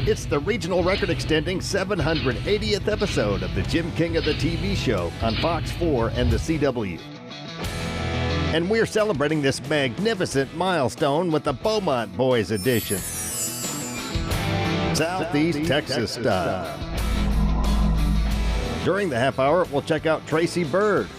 It's the regional record extending 780th episode of the Jim King of the TV show on Fox 4 and the CW. And we're celebrating this magnificent milestone with the Beaumont Boys edition. Southeast Texas style. During the half hour, we'll check out Tracy Bird.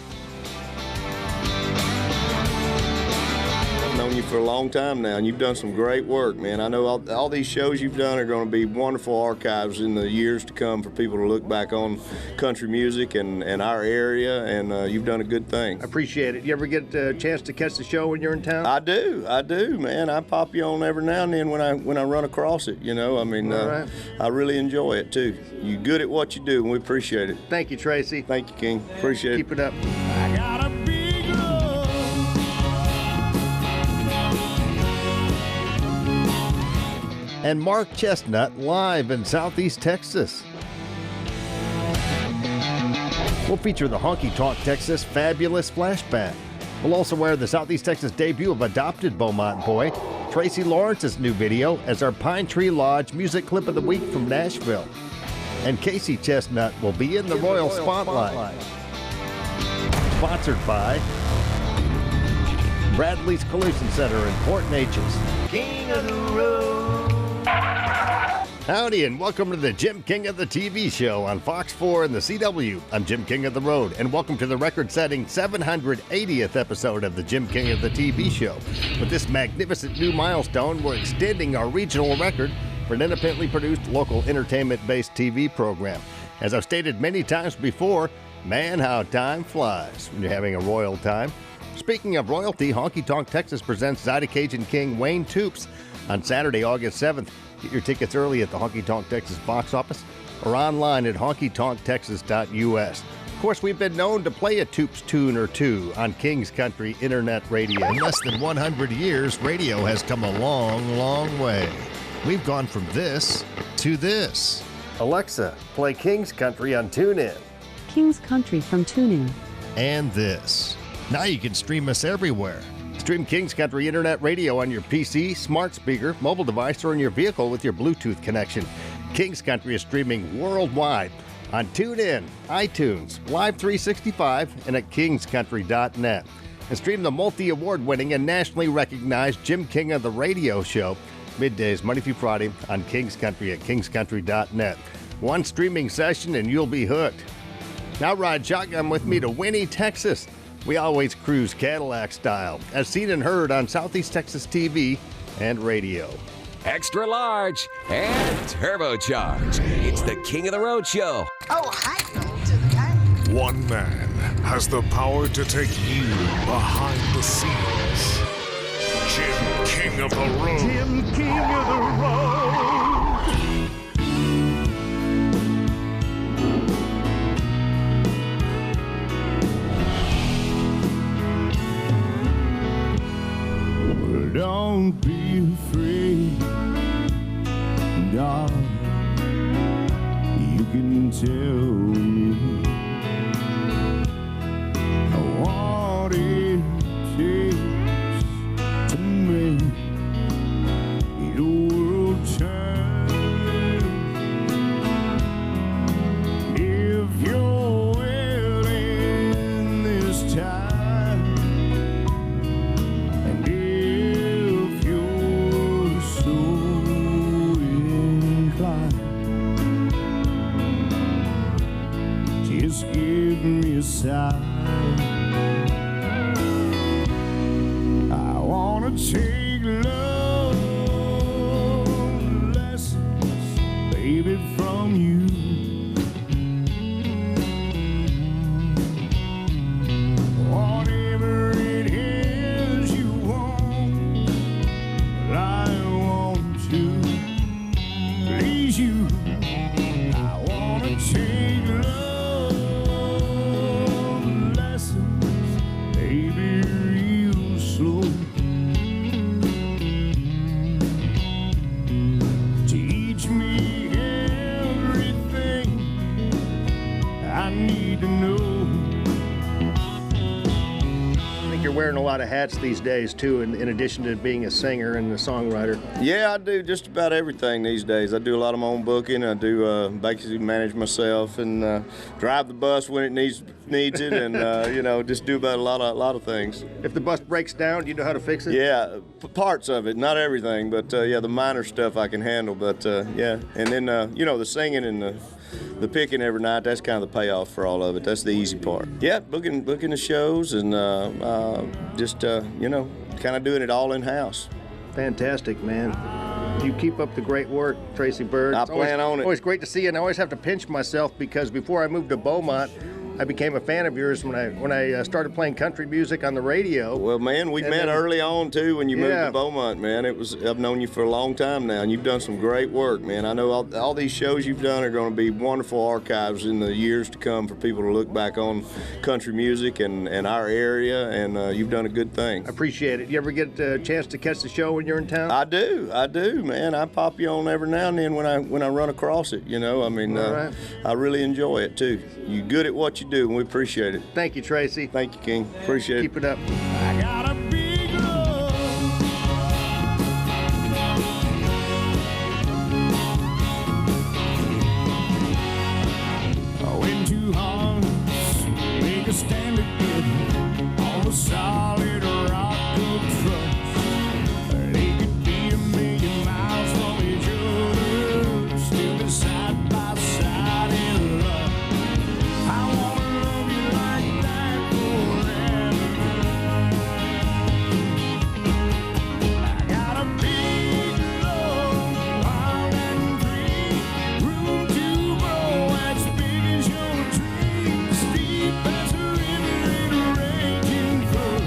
I've known you for a long time now, and you've done some great work, man. I know all these shows you've done are going to be wonderful archives in the years to come for people to look back on country music and our area, and you've done a good thing. I appreciate it. You ever get a chance to catch the show when you're in town? I do, man. I pop you on every now and then when I run across it, you know. I mean, right. I really enjoy it, too. You're good at what you do, and we appreciate it. Thank you, Tracy. Thank you, King. Appreciate it. Keep it up. I got a big love. And Mark Chestnut live in Southeast Texas. We'll feature the Honky Tonk Texas Fabulous Flashback. We'll also air the Southeast Texas debut of adopted Beaumont boy, Tracy Lawrence's new video, as our Pine Tree Lodge music clip of the week from Nashville. And Casey Chestnut will be in the Royal Spotlight. Sponsored by Bradley's Collision Center in Port Neches. King of the road. Howdy, and welcome to the Jim King of the TV show on Fox 4 and the CW. I'm Jim King of the Road, and welcome to the record-setting 780th episode of the Jim King of the TV show. With this magnificent new milestone, we're extending our regional record for an independently produced, local entertainment-based TV program. As I've stated many times before, man, how time flies when you're having a royal time. Speaking of royalty, Honky Tonk Texas presents Zydeco King Wayne Toops on Saturday, August 7th. Get your tickets early at the Honky Tonk Texas box office or online at honkytonktexas.us. Of course, we've been known to play a Toops tune or two on King's Country Internet Radio. In less than 100 years, radio has come a long, long way. We've gone from this to this. Alexa, play King's Country on TuneIn. King's Country from TuneIn. And this. Now you can stream us everywhere. Stream King's Country Internet Radio on your PC, smart speaker, mobile device, or in your vehicle with your Bluetooth connection. King's Country is streaming worldwide on TuneIn, iTunes, Live 365, and at kingscountry.net. And stream the multi-award-winning and nationally recognized Jim King of the Radio show middays, Monday through Friday, on King's Country at kingscountry.net. One streaming session and you'll be hooked. Now ride shotgun with me to Winnie, Texas. We always cruise Cadillac style, as seen and heard on Southeast Texas TV and radio. Extra large and turbocharged. It's the King of the Road show. Oh, hi to the guy. One man has the power to take you behind the scenes. Jim King of the Road. Jim King of the road. Don't be afraid, darling. You can tell me what it takes to make your world turn. If you're willing this time. Just give me a sign. I wanna take love lessons, baby, from you. Whatever it is you want, well, I want to please you. I wanna take love. Teach me everything. lot of hats these days, too, in addition to being a singer and a songwriter. Yeah, I do just about everything these days. I do a lot of my own booking. I do basically manage myself and drive the bus when it needs it, and just do about a lot of things. If the bus breaks down, do you know how to fix it? Yeah, parts of it, not everything, but the minor stuff I can handle. But yeah, and then the singing and the picking every night, that's kind of the payoff for all of it. That's the easy part. Yeah, booking the shows and just kind of doing it all in house. Fantastic, man. You keep up the great work, Tracy Bird. I plan on it. Always great to see you, and I always have to pinch myself because before I moved to Beaumont, I became a fan of yours when I started playing country music on the radio. Well, man, we met early on too when you moved to Beaumont, man. I've known you for a long time now, and you've done some great work, man. I know all these shows you've done are going to be wonderful archives in the years to come for people to look back on country music and our area, and you've done a good thing. I appreciate it. You ever get a chance to catch the show when you're in town? I do, man. I pop you on every now and then when I run across it. Right. I really enjoy it too. You're good at what you do, and we appreciate it. Thank you, Tracy. Thank you, King. Appreciate it. Keep it up. I got a big love. When two hearts make a stand together on a solid rock of trust, they could be a million miles from each other, still be side by side in love. I wanna love you like that forever. I got a big love, wild and free, room to grow as big as your dreams, deep as a river in a raging flood,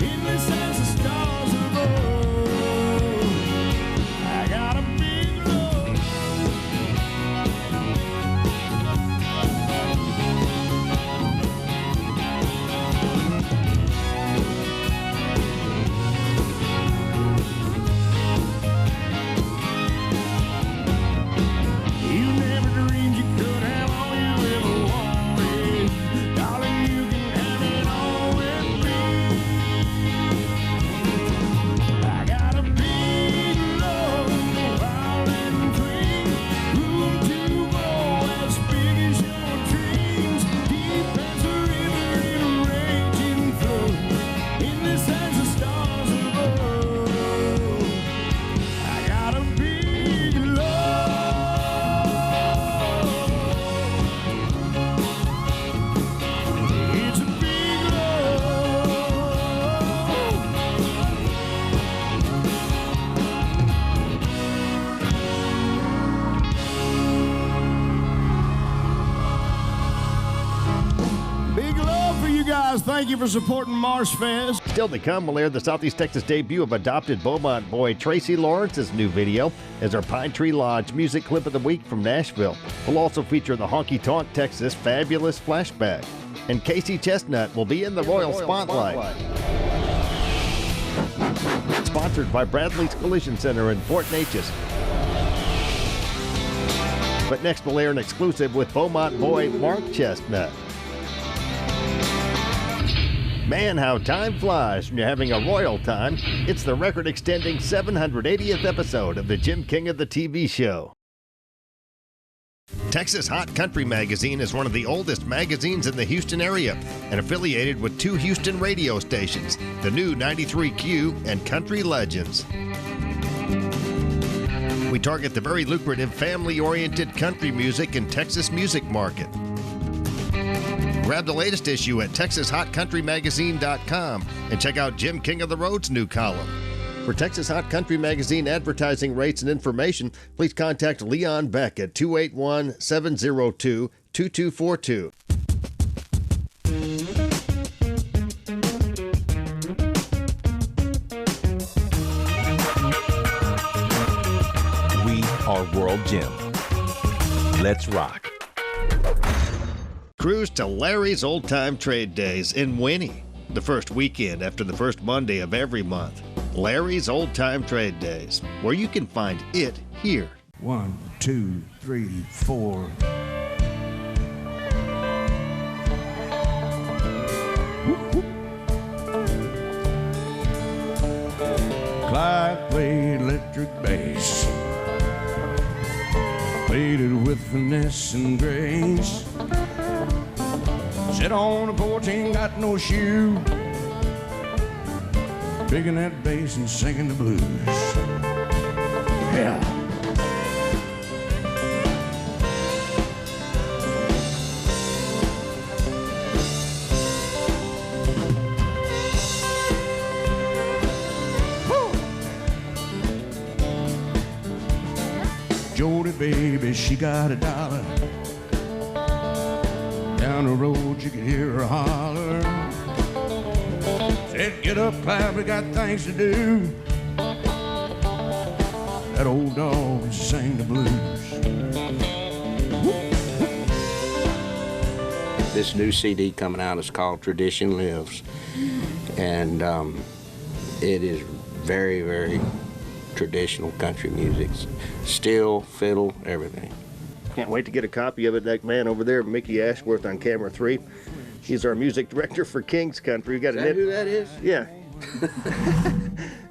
endless as the stars above. I got a big love. You never dreamed you could have all you ever wanted. Darling, you can have it all with me. I got a big love, wild and free, room to grow as big as your dreams, deep as a river in a raging flood, endless as the stars above. I got a big love. It's a big love. Big love for you guys. Thank you for supporting Marsh Fest. Still to come, we'll air the Southeast Texas debut of adopted Beaumont boy Tracy Lawrence's new video as our Pine Tree Lodge music clip of the week from Nashville. We'll also feature the Honky Tonk Texas Fabulous Flashback. And Casey Chestnut will be in the Royal Spotlight. Sponsored by Bradley's Collision Center in Fort Neches. But next we'll air an exclusive with Beaumont boy Mark Chestnut. Man, how time flies when you're having a royal time. It's the record-extending 780th episode of the Jim King of the TV show. Texas Hot Country Magazine is one of the oldest magazines in the Houston area and affiliated with two Houston radio stations, the new 93Q and Country Legends. We target the very lucrative family-oriented country music and Texas music market. Grab the latest issue at TexasHotCountryMagazine.com and check out Jim King of the Road's new column. For Texas Hot Country Magazine advertising rates and information, please contact Leon Beck at 281-702-2242. We are World Gym. Let's rock. Cruise to Larry's Old Time Trade Days in Winnie, the first weekend after the first Monday of every month. Larry's Old Time Trade Days, where you can find it here. 1, 2, 3, 4. played it with finesse and grace. Sit on the porch, ain't got no shoe, picking that bass and singing the blues. Yeah. Jody, baby, she got $1. Down the road, you could hear her holler. Said, get up, Clyde, we got things to do. That old dog used to sing the blues. This new CD coming out is called Tradition Lives. And it is very, very traditional country music. Steel, fiddle, everything. Can't wait to get a copy of it. That man over there, Mickey Ashworth on camera 3. He's our music director for King's Country. We got Is that who that is? Yeah.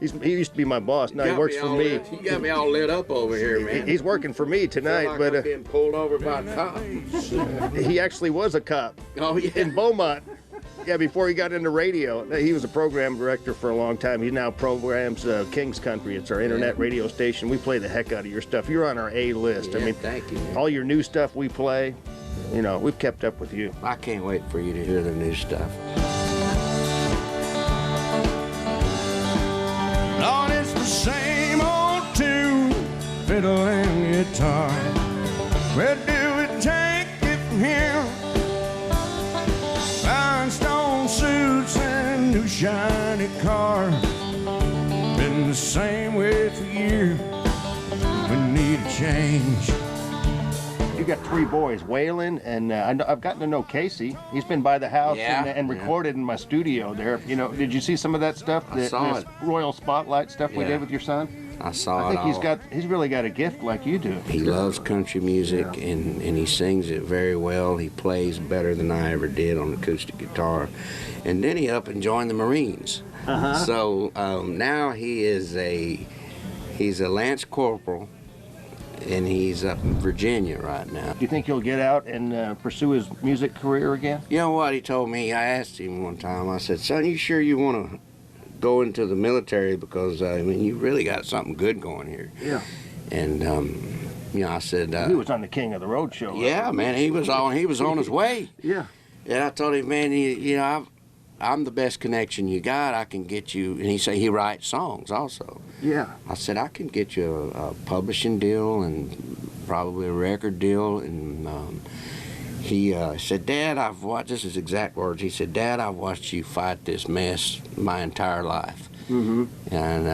He used to be my boss. Now he works for me. You got me all lit up over here, man. He's working for me tonight, Feel like but I'm being pulled over by cops. he actually was a cop Oh yeah. in Beaumont. Yeah, before he got into radio. He was a program director for a long time. He now programs King's Country. It's our internet radio station. We play the heck out of your stuff. You're on our A list. Yeah, I mean, thank you, man. all your new stuff we play, you know, we've kept up with you. I can't wait for you to hear the new stuff. Lord, it's the same old tune, fiddle and guitar. Where do we take it from here? Rhinestone suits and new shiny car. Been the same way for years. We need a change. You got 3 boys, Waylon, and I've gotten to know Casey. He's been by the house Yeah, and recorded in my studio there. You know, did you see some of that stuff? I saw it. Royal Spotlight stuff we Yeah. did with your son? I saw I it think all. he's really got a gift like you do. He loves country music and he sings it very well. He plays better than I ever did on acoustic guitar. And then he up and joined the Marines. So now he's a Lance Corporal, and he's up in Virginia right now. Do you think he'll get out and pursue his music career again? You know what he told me? I asked him one time, I said, son, you sure you want to go into the military? Because, I mean, you really got something good going here. Yeah. And, you know, I said... He was on the King of the Road show. Yeah, man, he was on his way. Yeah. And I told him, man, you know, I'm the best connection you got. I can get you, and he said he writes songs also. Yeah. I said, I can get you a publishing deal and probably a record deal. And he said, Dad, I've watched, this is exact words, he said, Dad, I've watched you fight this mess my entire life. Mm-hmm. And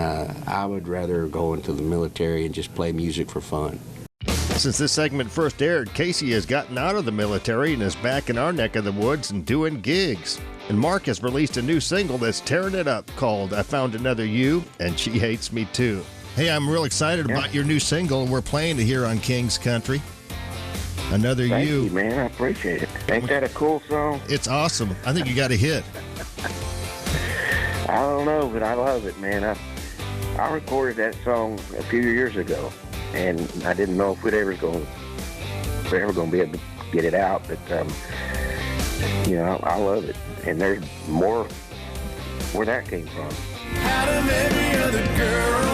I would rather go into the military and just play music for fun. Since this segment first aired, Casey has gotten out of the military and is back in our neck of the woods and doing gigs. And Mark has released a new single that's tearing it up called I Found Another You, and She Hates Me Too. Hey, I'm real excited about your new single. We're playing it here on King's Country. Another Thank You. you, man. I appreciate it. Ain't that a cool song? It's awesome. I think you got a hit. I don't know, but I love it, man. I recorded that song a few years ago, and I didn't know if we're ever going to be able to get it out, but you know, I love it. And there's more where that came from. Out of every other girl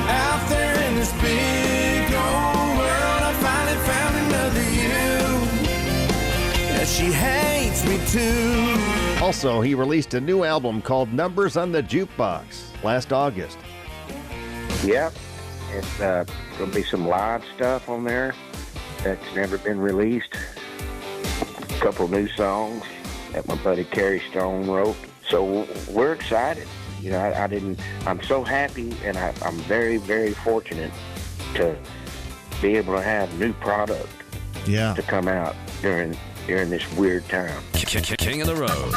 out there in this big old world, I finally found another you. Yeah, she hates me too. Also, he released a new album called Numbers on the Jukebox last August. Yep. It's going to be some live stuff on there that's never been released. A couple new songs that my buddy Kerry Stone wrote. So we're excited. You know, I'm so happy, and I'm very, very fortunate to be able to have new product to come out during this weird time. King of the Road.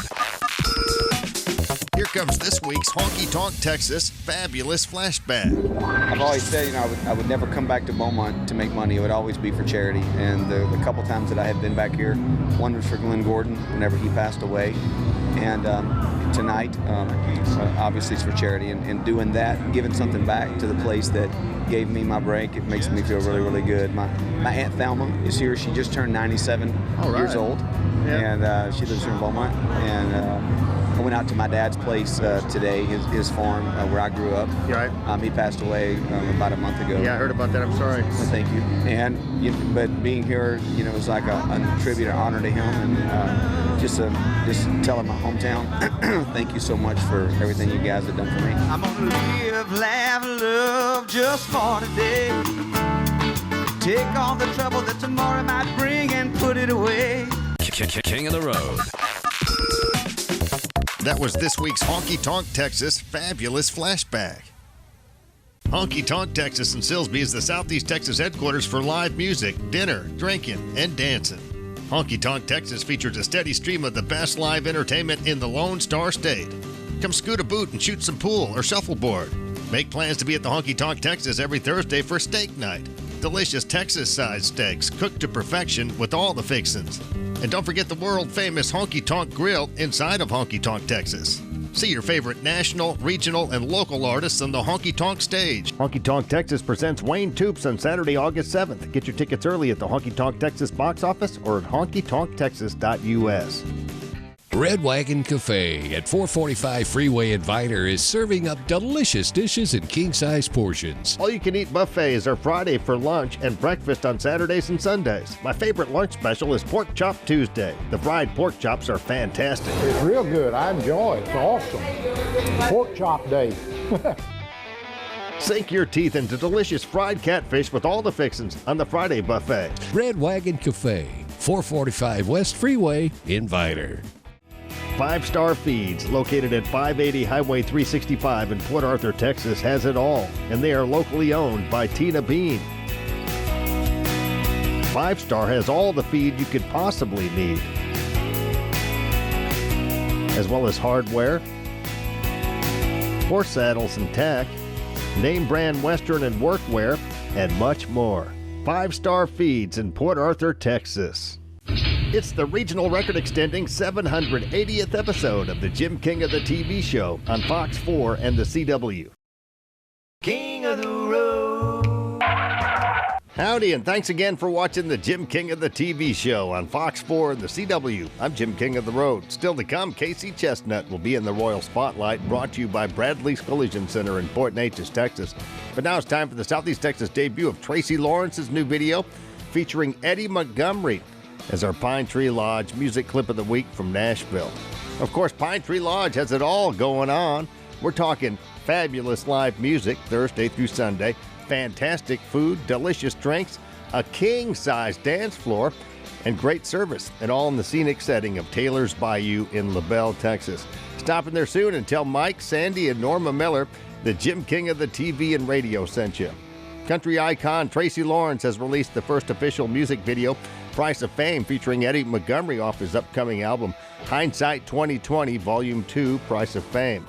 Here comes this week's Honky Tonk Texas Fabulous Flashback. I've always said, you know, I would never come back to Beaumont to make money. It would always be for charity. And the couple times that I have been back here, one was for Glenn Gordon whenever he passed away. And tonight. Obviously, it's for charity, and doing that, giving something back to the place that gave me my break, it makes me feel really, really good. My Aunt Thelma is here. She just turned 97 years old, and she lives here in Beaumont. And I went out to my dad's place today, his farm where I grew up. He passed away about a month ago. Yeah, I heard about that. I'm sorry. Well, thank you. And but being here, is like a tribute, an honor to him, and just tell him my hometown. Thank you so much for everything you guys have done for me. I'm gonna live, laugh, love just for today. Take all the trouble that tomorrow might bring and put it away. King of the Road. That was this week's Honky Tonk Texas Fabulous Flashback. Honky Tonk Texas in Silsbee is the Southeast Texas headquarters for live music, dinner, drinking, and dancing. Honky Tonk Texas features a steady stream of the best live entertainment in the Lone Star State. Come scoot a boot and shoot some pool or shuffleboard. Make plans to be at the Honky Tonk Texas every Thursday for steak night. Delicious Texas-sized steaks cooked to perfection with all the fixins'. And don't forget the world-famous Honky Tonk Grill inside of Honky Tonk Texas. See your favorite national, regional, and local artists on the Honky Tonk stage. Honky Tonk Texas presents Wayne Toops on Saturday, August 7th. Get your tickets early at the Honky Tonk Texas box office or at honkytonktexas.us. Red Wagon Cafe at 445 Freeway in Viter is serving up delicious dishes in king-size portions. All-you-can-eat buffets are Friday for lunch and breakfast on Saturdays and Sundays. My favorite lunch special is Pork Chop Tuesday. The fried pork chops are fantastic. It's real good. I enjoy it. It's awesome. Pork Chop Day. Sink your teeth into delicious fried catfish with all the fixins on the Friday buffet. Red Wagon Cafe, 445 West Freeway in Viter. 5 Star Feeds, located at 580 Highway 365 in Port Arthur, Texas, has it all, and they are locally owned by Tina Bean. 5 Star has all the feed you could possibly need, as well as hardware, horse saddles and tack, name brand Western and workwear, and much more. 5 Star Feeds in Port Arthur, Texas. It's the regional record extending 780th episode of the Jim King of the TV show on Fox 4 and the CW. King of the Road. Howdy, and thanks again for watching the Jim King of the TV show on Fox 4 and the CW. I'm Jim King of the Road. Still to come, Casey Chestnut will be in the Royal Spotlight, brought to you by Bradley's Collision Center in Port Neches, Texas. But now it's time for the Southeast Texas debut of Tracy Lawrence's new video featuring Eddie Montgomery as our Pine Tree Lodge music clip of the week from Nashville. Of course, Pine Tree Lodge has it all going on. We're talking fabulous live music Thursday through Sunday, fantastic food, delicious drinks, a king-size dance floor, and great service, and all in the scenic setting of Taylor's Bayou in LaBelle, Texas. Stop in there soon and tell Mike, Sandy, and Norma Miller the Jim King of the TV and radio sent you. Country icon Tracy Lawrence has released the first official music video, Price of Fame, featuring Eddie Montgomery off his upcoming album, Hindsight 2020, Volume 2, Price of Fame.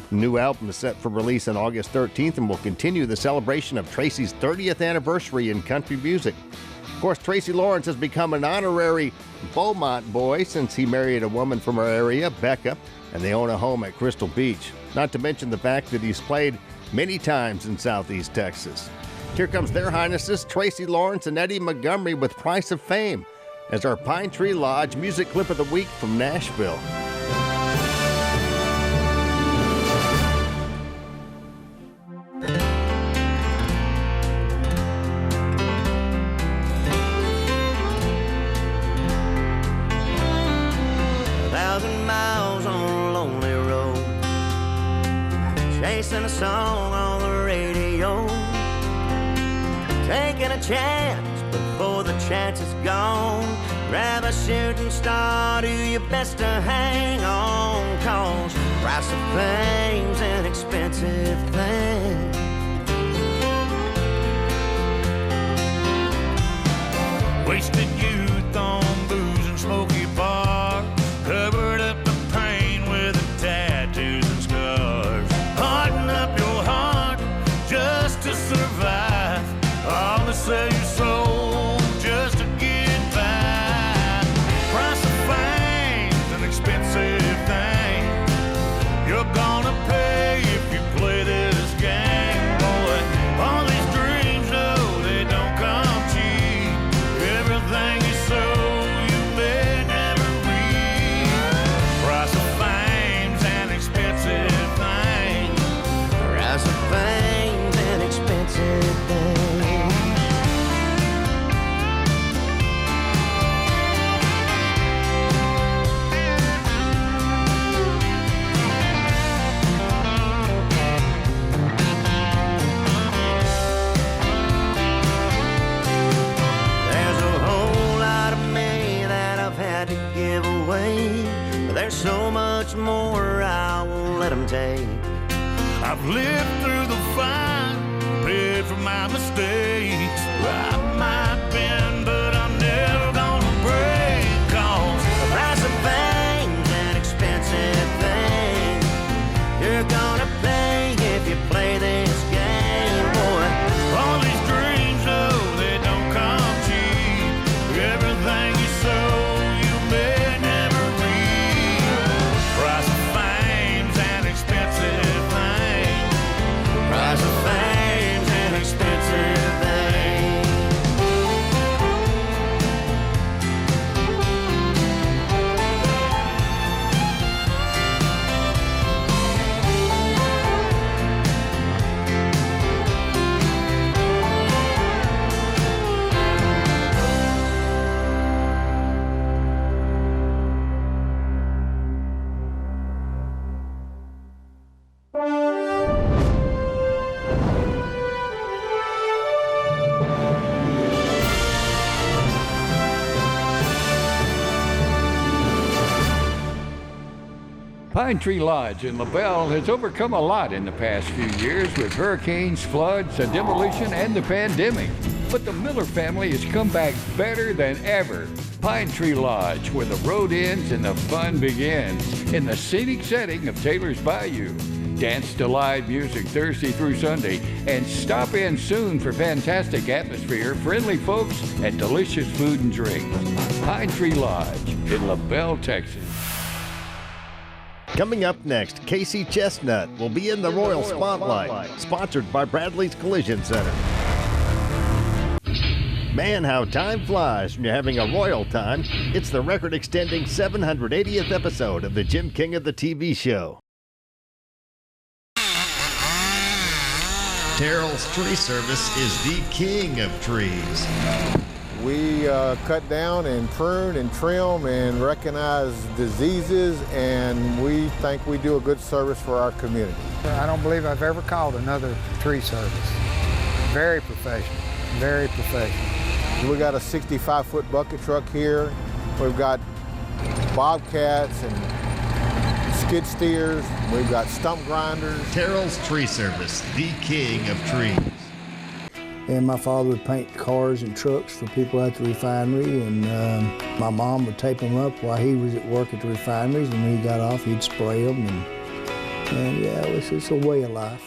The new album is set for release on August 13th and will continue the celebration of Tracy's 30th anniversary in country music. Of course, Tracy Lawrence has become an honorary Beaumont boy since he married a woman from our area, Becca, and they own a home at Crystal Beach. Not to mention the fact that he's played many times in Southeast Texas. Here comes their highnesses, Tracy Lawrence and Eddie Montgomery with Price of Fame as our Pine Tree Lodge music clip of the week from Nashville. Chasing a song on the radio, taking a chance before the chance is gone. Grab a shooting star, do your best to hang on, 'cause price of fame's an expensive thing. Wasted youth on booze and smoky bars, covered up the pain with the tattoos and scars. Harden up your heart just to survive. All to sell your soul just to get by. Price of fame's an expensive thing. much more I won't let them take. I've lived through the fight, paid for my mistakes. I might bend, but I'm never gonna break. Cause the price of fame's an expensive thing. You're gonna pay if you play this game, boy. all these dreams, though, they don't come cheap. Everything you sow, you may never reap. Price of fame's an expensive thing. Price of fame's an expensive thing. Pine Tree Lodge in LaBelle has overcome a lot in the past few years with hurricanes, floods, a demolition, and the pandemic. But the Miller family has come back better than ever. Pine Tree Lodge, where the road ends and the fun begins, in the scenic setting of Taylor's Bayou. Dance to live music Thursday through Sunday, and stop in soon for fantastic atmosphere, friendly folks, and delicious food and drinks. Pine Tree Lodge in LaBelle, Texas. Coming up next, Casey Chestnut will be in the Royal Spotlight, sponsored by Bradley's Collision Center. Man, how time flies when you're having a royal time. It's the record-extending 780th episode of the Jim King of the TV show. Terrell's Tree Service is the king of trees. We cut down and prune and trim and recognize diseases, and we think we do a good service for our community. I don't believe I've ever called another tree service. Very professional, very professional. We got a 65-foot bucket truck here. We've got bobcats and skid steers. We've got stump grinders. Terrell's Tree Service, the king of trees. And my father would paint cars and trucks for people at the refinery, and my mom would tape them up while he was at work at the refineries, and when he got off, he'd spray them, and yeah, it's a way of life.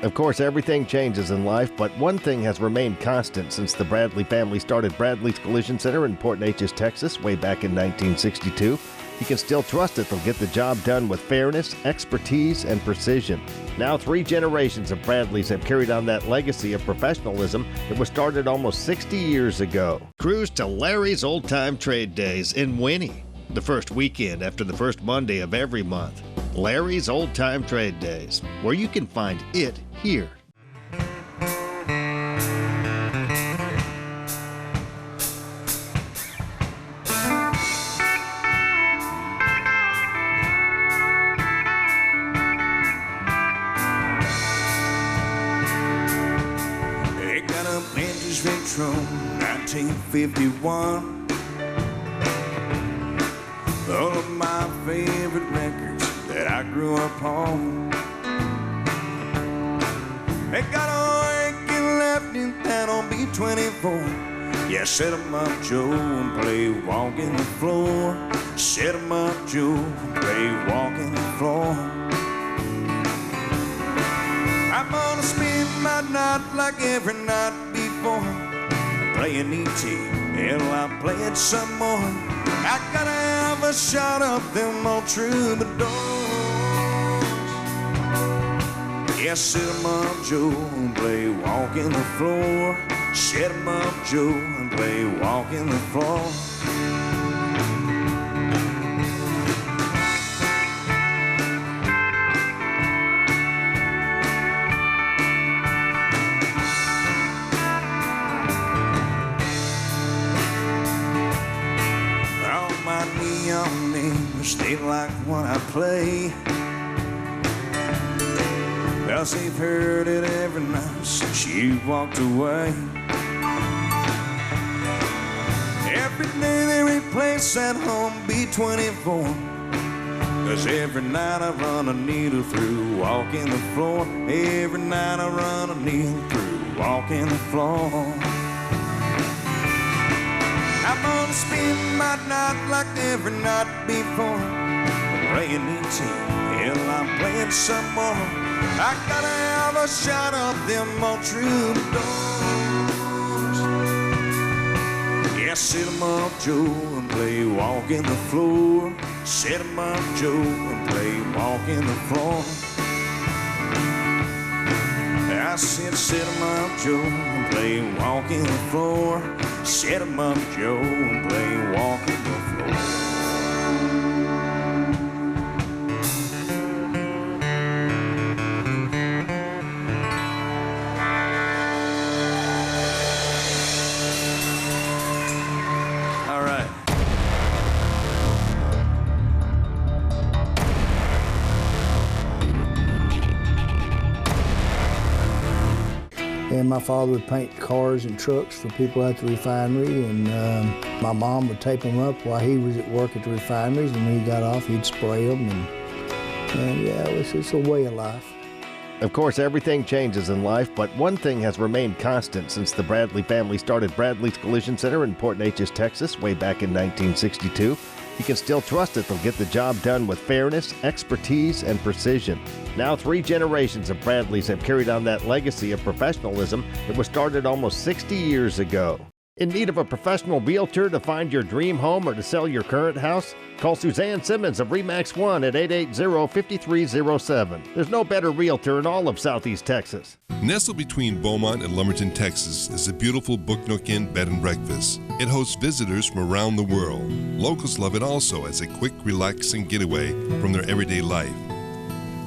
Of course, everything changes in life, but one thing has remained constant since the Bradley family started Bradley's Collision Center in Port Neches, Texas, way back in 1962. You can still trust it. They'll get the job done with fairness, expertise, and precision. Now 3 generations of Bradleys have carried on that legacy of professionalism that was started almost 60 years ago. Cruise to Larry's Old Time Trade Days in Winnie, the first weekend after the first Monday of every month. Larry's Old Time Trade Days, where you can find it here. Retro 1951. All of my favorite records that I grew up on. They got a aching left in that on B24. Yeah, set 'em up, Joe, and play Walking the Floor. Set 'em up, Joe, and play Walking the Floor. I'm gonna spend my night like every night before, playing E.T. Hell, I'm playing some more. I gotta have a shot of them old troubadours. Yeah, set 'em up, Joe, and play Walking the Floor. Set 'em up, Joe, and play Walking the Floor. They like what I play, 'cause they've heard it every night since you walked away. Every day they replace that home B24. 'Cause every night I run a needle through, walking the floor. Every night I run a needle through, walking the floor. I'm gonna spend my night like every night before, playing ET till I'm playing some more. I gotta have a shot of them old troubadours. Yeah, sit 'em up, Joe, and play Walk in the Floor. Sit 'em up, Joe, and play Walk in the Floor. I said, sit 'em up, Joe, and play Walk in the Floor. Sit 'em up, Joe, and play Walk in the Floor. All right. And my father would paint cars and trucks for people at the refinery, and my mom would tape them up while he was at work at the refineries, and when he got off, he'd spray them, and yeah, it's a way of life. Of course, everything changes in life, but one thing has remained constant since the Bradley family started Bradley's Collision Center in Port Neches, Texas, way back in 1962. You can still trust that they'll get the job done with fairness, expertise, and precision. Now 3 generations of Bradleys have carried on that legacy of professionalism that was started almost 60 years ago. In need of a professional realtor to find your dream home or to sell your current house? Call Suzanne Simmons of RE/MAX 1 at 880-5307. There's no better realtor in all of Southeast Texas. Nestled between Beaumont and Lumberton, Texas, is the beautiful Book Nook Inn Bed and Breakfast. It hosts visitors from around the world. Locals love it also as a quick, relaxing getaway from their everyday life.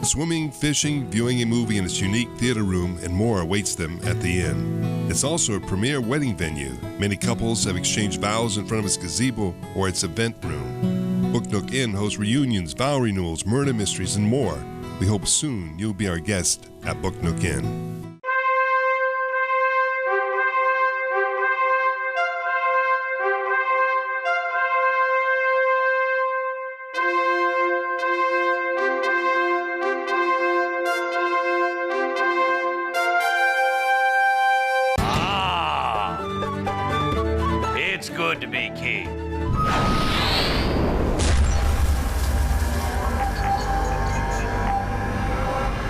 Swimming, fishing, viewing a movie in its unique theater room, and more awaits them at the inn. It's also a premier wedding venue. Many couples have exchanged vows in front of its gazebo or its event room. Book Nook Inn hosts reunions, vow renewals, murder mysteries, and more. We hope soon you'll be our guest at Book Nook Inn. It's good to be king.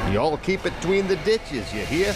You all keep it between the ditches, you hear?